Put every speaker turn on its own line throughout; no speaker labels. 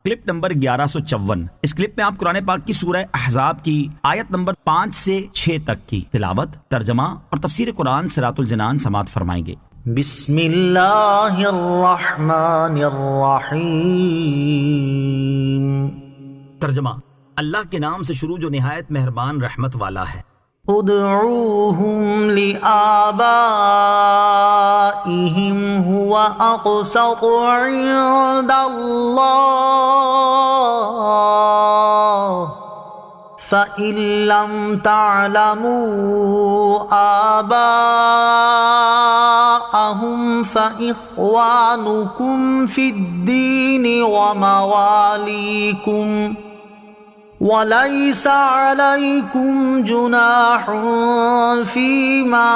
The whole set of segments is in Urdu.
Clip number 1154۔ اس کلپ میں آپ قرآن پاک کی سورہ احزاب کی آیت نمبر 5 سے 6 تک کی تلاوت، ترجمہ اور تفسیر قرآن صراط الجنان سماعت فرمائیں گے۔
بسم اللہ الرحمن الرحیم۔
ترجمہ، اللہ کے نام سے شروع جو نہایت مہربان رحمت والا ہے۔
ادعوهم لآبائهم هو اقسط عند الله فإن لم تعلموا آباءهم فإخوانكم في الدين ومواليكم وَلَيْسَ عَلَيْكُمْ جُنَاحٌ فِيمَا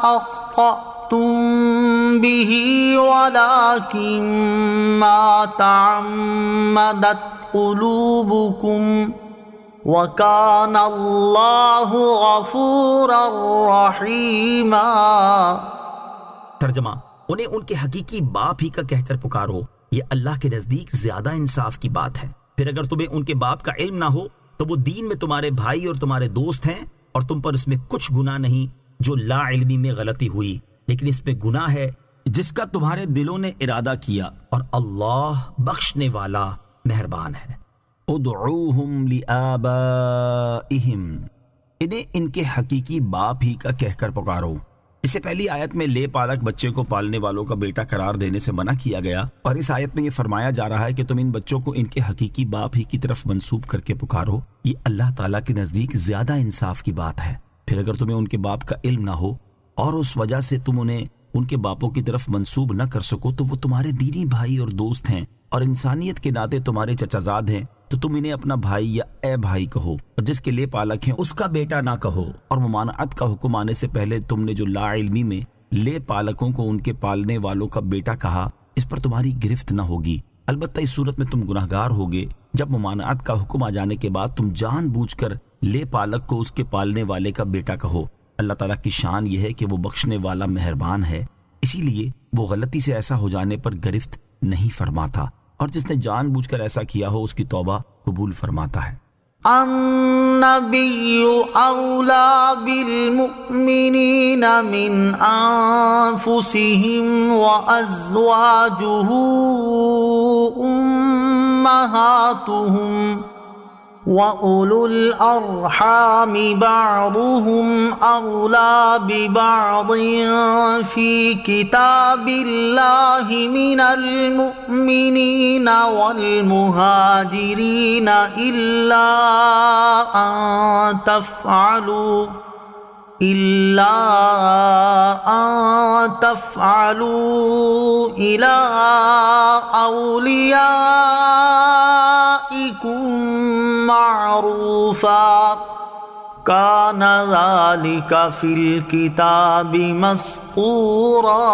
أَخْطَأْتُمْ بِهِ وَلَكِنْ مَا تَعَمَّدَتْ قُلُوبُكُمْ وَكَانَ اللَّهُ غَفُورًا رَحِيمًا۔
ترجمہ، انہیں ان کے حقیقی باپ ہی کا کہہ کر پکارو، یہ اللہ کے نزدیک زیادہ انصاف کی بات ہے۔ پھر اگر تمہیں ان کے باپ کا علم نہ ہو تو وہ دین میں تمہارے بھائی اور تمہارے دوست ہیں، اور تم پر اس میں کچھ گناہ نہیں جو لا علمی میں غلطی ہوئی، لیکن اس میں گناہ ہے جس کا تمہارے دلوں نے ارادہ کیا، اور اللہ بخشنے والا مہربان ہے۔ ادعوہم لآبائہم، انہیں ان کے حقیقی باپ ہی کا کہہ کر پکارو۔ اس سے پہلی آیت میں لے پالک بچے کو پالنے والوں کا بیٹا قرار دینے سے منع کیا گیا، اور اس آیت میں یہ فرمایا جا رہا ہے کہ تم ان بچوں کو ان کے حقیقی باپ ہی کی طرف منسوب کر کے پکارو، یہ اللہ تعالیٰ کے نزدیک زیادہ انصاف کی بات ہے۔ پھر اگر تمہیں ان کے باپ کا علم نہ ہو اور اس وجہ سے تم انہیں ان کے باپوں کی طرف منسوب نہ کر سکو تو وہ تمہارے دینی بھائی اور دوست ہیں، اور انسانیت کے ناطے تمہارے چچا زاد ہیں، تو تم انہیں اپنا بھائی یا اے بھائی کہو، اور جس کے لے پالک ہیں اس کا بیٹا نہ کہو۔ اور ممانعت کا حکم آنے سے پہلے تم نے جو لا علمی میں لے پالکوں کو ان کے پالنے والوں کا بیٹا کہا، اس پر تمہاری گرفت نہ ہوگی، البتہ اس صورت میں تم گناہگار ہوگے جب ممانعت کا حکم آ جانے کے بعد تم جان بوجھ کر لے پالک کو اس کے پالنے والے کا بیٹا کہو۔ اللہ تعالیٰ کی شان یہ ہے کہ وہ بخشنے والا مہربان ہے، اسی لیے وہ غلطی سے ایسا ہو جانے پر گرفت نہیں فرماتا، اور جس نے جان بوجھ کر ایسا کیا ہو اس کی توبہ قبول فرماتا ہے۔
النبی اولا بالمؤمنین من انفسهم وازواجه امہاتهم وَأُولُو الْأَرْحَامِ بَعْضُهُمْ أَوْلَى بِبَعْضٍ فِي كِتَابِ اللَّهِ مِنَ الْمُؤْمِنِينَ وَالْمُهَاجِرِينَ إِلَّا أَن تَفْعَلُوا إِلَىٰ أَوْلِيَائِكُمْ معروفا کان ذلک فی الکتاب مسطورا۔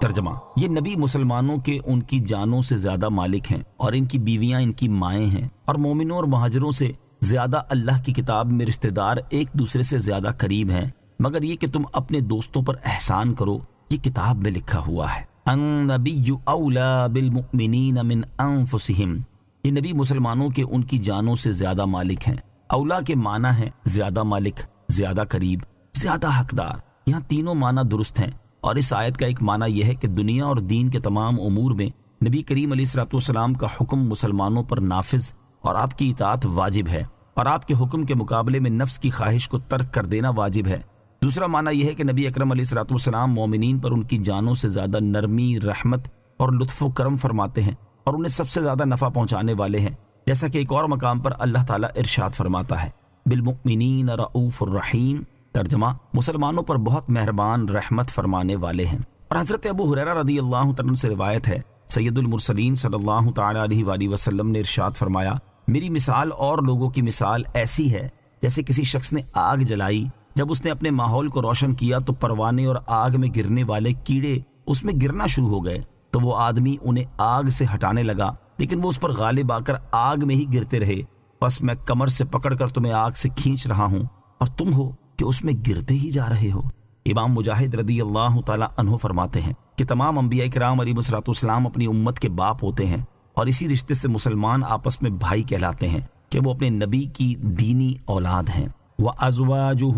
ترجمہ، یہ نبی مسلمانوں کے ان کی جانوں سے زیادہ مالک ہیں، اور ان کی بیویاں ان کی مائیں ہیں، اور مومنوں اور مہاجروں سے زیادہ اللہ کی کتاب میں رشتہ دار ایک دوسرے سے زیادہ قریب ہیں، مگر یہ کہ تم اپنے دوستوں پر احسان کرو، یہ کتاب میں لکھا ہوا ہے۔ النبی اولا بالمؤمنین من انفسہم، یہ نبی مسلمانوں کے ان کی جانوں سے زیادہ مالک ہیں۔ اولا کے معنی ہے زیادہ مالک، زیادہ قریب، زیادہ حقدار۔ یہاں تینوں معنی درست ہیں، اور اس آیت کا ایک معنی یہ ہے کہ دنیا اور دین کے تمام امور میں نبی کریم علیہ الصلوۃ والسلام کا حکم مسلمانوں پر نافذ اور آپ کی اطاعت واجب ہے، اور آپ کے حکم کے مقابلے میں نفس کی خواہش کو ترک کر دینا واجب ہے۔ دوسرا معنی یہ ہے کہ نبی اکرم علیہ الصلوۃ والسلام مومنین پر ان کی جانوں سے زیادہ نرمی، رحمت اور لطف و کرم فرماتے ہیں، اور انہیں سب سے زیادہ نفع پہنچانے والے ہیں، جیسا کہ ایک اور مقام پر اللہ تعالیٰ ارشاد فرماتا ہے، بالمؤمنین رؤوف الرحیم۔ ترجمہ، مسلمانوں پر بہت مہربان رحمت فرمانے والے ہیں۔ اور حضرت ابو ہریرہ رضی اللہ تعالیٰ عنہ سے روایت ہے، سید المرسلین صلی اللہ تعالیٰ علیہ وآلہ وسلم نے ارشاد فرمایا، میری مثال اور لوگوں کی مثال ایسی ہے جیسے کسی شخص نے آگ جلائی، جب اس نے اپنے ماحول کو روشن کیا تو پروانے اور آگ میں گرنے والے کیڑے اس میں گرنا شروع ہو گئے، تو وہ آدمی انہیں آگ سے ہٹانے لگا، لیکن وہ اس پر غالب آ کر آگ میں ہی گرتے رہے، بس میں کمر سے پکڑ کر تمہیں آگ سے کھینچ رہا ہوں اور تم ہو کہ اس میں گرتے ہی جا رہے ہو۔ امام مجاہد رضی اللہ تعالیٰ عنہ فرماتے ہیں کہ تمام انبیاء کرام علیہ الصلوۃ والسلام اپنی امت کے باپ ہوتے ہیں، اور اسی رشتے سے مسلمان آپس میں بھائی کہلاتے ہیں کہ وہ اپنے نبی کی دینی اولاد ہیں۔ وَأَزْوَاجُهُ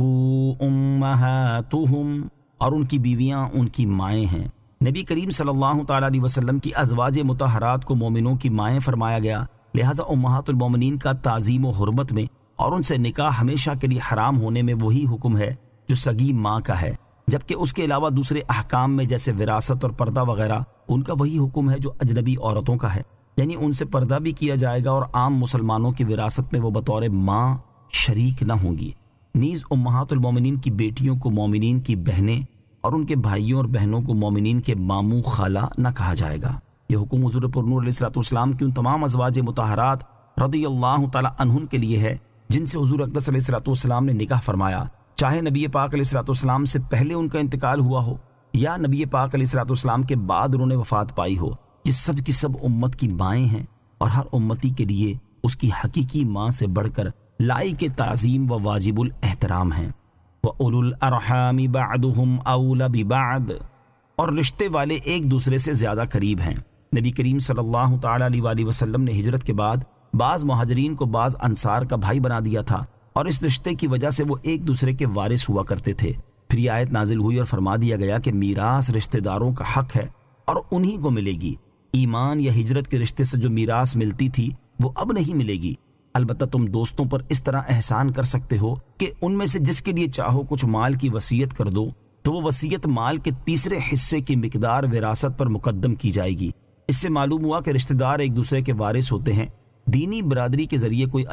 أُمَّهَاتُهُمْ، اور ان کی بیویاں ان کی مائیں ہیں۔ نبی کریم صلی اللہ تعالیٰ علیہ وسلم کی ازواج مطہرات کو مومنوں کی مائیں فرمایا گیا، لہٰذا امہات المومنین کا تعظیم و حرمت میں اور ان سے نکاح ہمیشہ کے لیے حرام ہونے میں وہی حکم ہے جو سگی ماں کا ہے، جبکہ اس کے علاوہ دوسرے احکام میں جیسے وراثت اور پردہ وغیرہ ان کا وہی حکم ہے جو اجنبی عورتوں کا ہے، یعنی ان سے پردہ بھی کیا جائے گا اور عام مسلمانوں کی وراثت میں وہ بطور ماں شریک نہ ہوں گی۔ نیز امہات المومنین کی بیٹیوں کو مومنین کی بہنیں اور ان کے بھائیوں اور بہنوں کو مومنین کے ماموں خالہ نہ کہا جائے گا۔ یہ حکم حضور پر نور علیہ السلام کی ان تمام ازواج مطہرات رضی اللہ تعالی عنہن کے لیے ہے جن سے حضور اقدس علیہ السلام نے نکاح فرمایا، چاہے نبی پاک علیہ السلام سے پہلے ان کا انتقال ہوا ہو یا نبی پاک علیہ السلام کے بعد انہوں نے وفات پائی ہو۔ یہ سب کی سب امت کی مائیں ہیں اور ہر امتی کے لیے اس کی حقیقی ماں سے بڑھ کر لائق تعظیم و واجب الاحترام ہیں۔ وَأُولُو الْأَرْحَامِ بَعْضُهُمْ أَوْلَى بِبَعْضٍ، اور رشتے والے ایک دوسرے سے زیادہ قریب ہیں۔ نبی کریم صلی اللہ تعالیٰ علیہ وآلہ وسلم نے ہجرت کے بعد بعض مہاجرین کو بعض انصار کا بھائی بنا دیا تھا اور اس رشتے کی وجہ سے وہ ایک دوسرے کے وارث ہوا کرتے تھے۔ پھر یہ آیت نازل ہوئی اور فرما دیا گیا کہ میراث رشتہ داروں کا حق ہے اور انہی کو ملے گی۔ ایمان یا ہجرت کے رشتے سے جو میراث ملتی تھی وہ اب نہیں ملے گی، البتہ تم دوستوں پر اس طرح احسان کر سکتے ہو کہ ان میں سے جس کے لیے چاہو کچھ مال کی وصیت کر دو تو وہ وصیت مال کے تیسرے حصے کی مقدار وراثت پر مقدم کی جائے گی۔ اس سے معلوم ہوا کہ رشتہ دار ایک دوسرے کے وارث ہوتے ہیں۔ دینی برادری کے ذریعے کوئی